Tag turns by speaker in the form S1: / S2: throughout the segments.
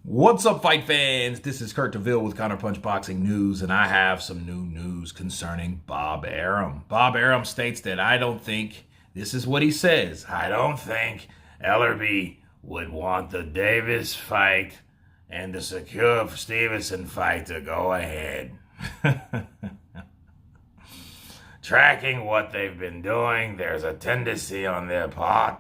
S1: What's up, fight fans? This is Kurt DeVille with Counterpunch Boxing News, and I have some new news concerning Bob Arum. Bob Arum states that this is what he says, I don't think Ellerby would want the Davis fight and the Shakur Stevenson fight to go ahead. Tracking what they've been doing, there's a tendency on their part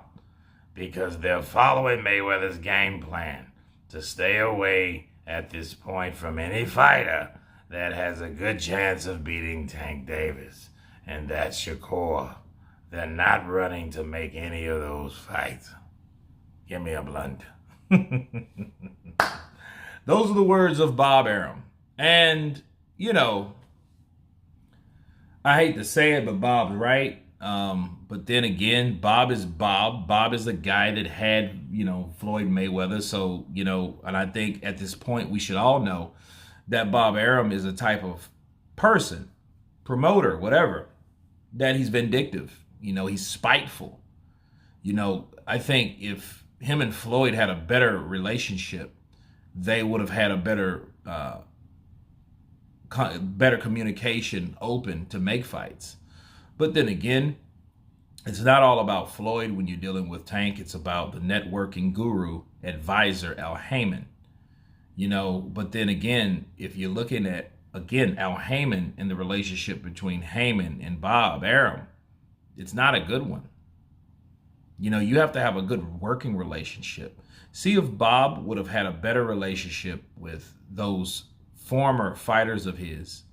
S1: because they're following Mayweather's game plan to stay away at this point from any fighter that has a good chance of beating Tank Davis. And that's Shakur. They're not running to make any of those fights. Give me a blunt. Those are the words of Bob Arum. And, I hate to say it, but Bob's right. But then again, Bob is Bob. Bob is the guy that had, Floyd Mayweather. So, and I think at this point we should all know that Bob Arum is a type of person, promoter, whatever, that he's vindictive. He's spiteful. I think if him and Floyd had a better relationship, they would have had a better communication open to make fights. But then again, it's not all about Floyd when you're dealing with Tank. It's about the networking guru, advisor, Haymon. But then again, if you're looking at, Haymon and the relationship between Haymon and Bob Arum, it's not a good one. You have to have a good working relationship. See if Bob would have had a better relationship with those former fighters of his,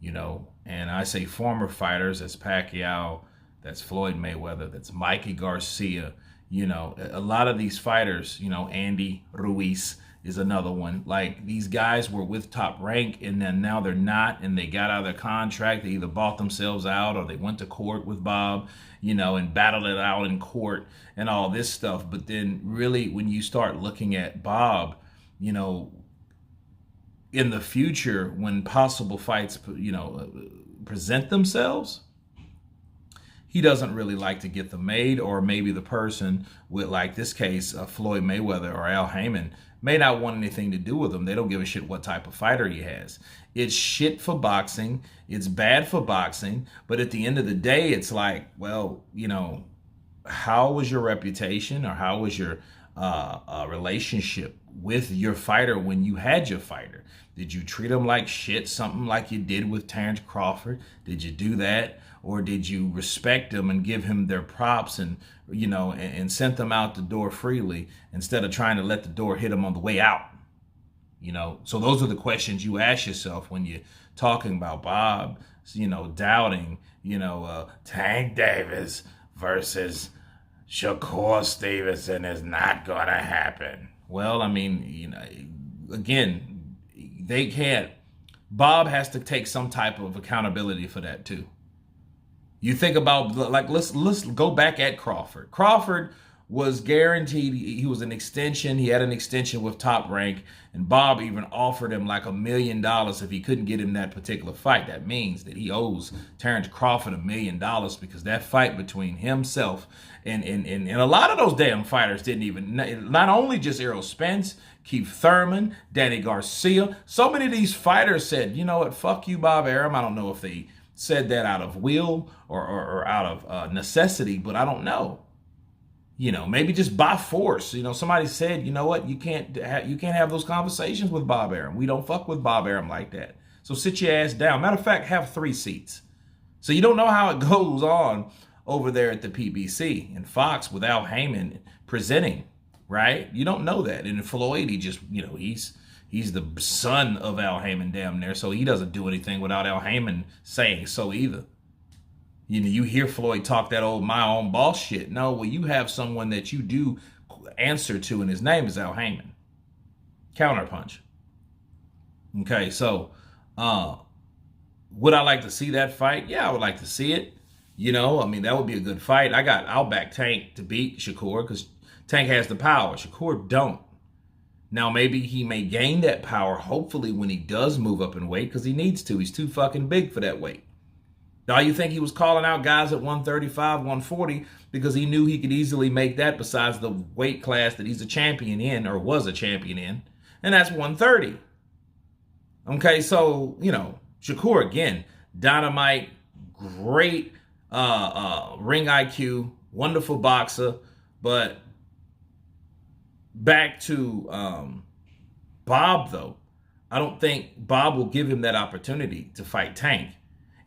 S1: and I say former fighters, that's Pacquiao, that's Floyd Mayweather, that's Mikey Garcia, a lot of these fighters, Andy Ruiz is another one. Like, these guys were with Top Rank and then now they're not, and they got out of their contract. They either bought themselves out or they went to court with Bob, and battled it out in court and all this stuff. But then really when you start looking at Bob, in the future, when possible fights, present themselves, he doesn't really like to get them made. Or maybe the person with, like this case, Floyd Mayweather or Haymon, may not want anything to do with him. They don't give a shit what type of fighter he has. It's shit for boxing. It's bad for boxing. But at the end of the day, it's like, well, how was your reputation, or how was your relationship with your fighter when you had your fighter? Did you treat him like shit, something like you did with Terrence Crawford? Did you do that? Or did you respect them and give him their props and, and sent them out the door freely instead of trying to let the door hit them on the way out? So those are the questions you ask yourself when you're talking about Bob, doubting, Tank Davis versus Shakur Stevenson is not going to happen. Well, again, they can't. Bob has to take some type of accountability for that too. You think about, like, let's go back at Crawford. Crawford was guaranteed, he was an extension. He had an extension with Top Rank, and Bob even offered him like $1 million if he couldn't get him that particular fight. That means that he owes Terrence Crawford $1 million, because that fight between himself and a lot of those damn fighters didn't even, not only just Errol Spence, Keith Thurman, Danny Garcia, so many of these fighters said, you know what, fuck you, Bob Arum. I don't know if they said that out of will or out of necessity, but I don't know. Maybe just by force. Somebody said, you know what, you can't have those conversations with Bob Arum. We don't fuck with Bob Arum like that. So sit your ass down. Matter of fact, have 3 seats. So you don't know how it goes on over there at the PBC and Fox without Haymon presenting, right? You don't know that. And Floyd, he just, he's the son of Haymon damn near, so he doesn't do anything without Haymon saying so either. You hear Floyd talk that old my own boss shit. No, well, you have someone that you do answer to, and his name is Haymon. Counterpunch. Okay, so would I like to see that fight? Yeah, I would like to see it. That would be a good fight. I'll back Tank to beat Shakur, because Tank has the power. Shakur don't. Now, maybe he may gain that power, hopefully, when he does move up in weight, because he needs to. He's too fucking big for that weight. Now, you think he was calling out guys at 135, 140 because he knew he could easily make that, besides the weight class that he's a champion in, or was a champion in? and that's 130. Okay, so, Shakur, again, dynamite, great ring IQ, wonderful boxer. But back to Bob, though, I don't think Bob will give him that opportunity to fight Tank.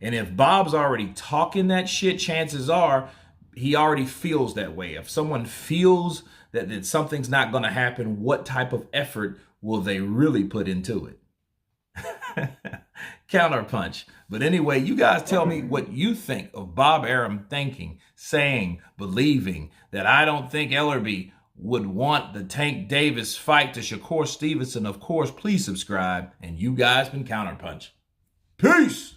S1: And if Bob's already talking that shit, chances are he already feels that way. If someone feels that something's not going to happen, what type of effort will they really put into it? Counterpunch. But anyway, you guys tell me what you think of Bob Arum thinking, saying, believing that I don't think Ellerbe would want the Tank Davis fight to Shakur Stevenson. Of course, please subscribe. And you guys can counterpunch. Peace.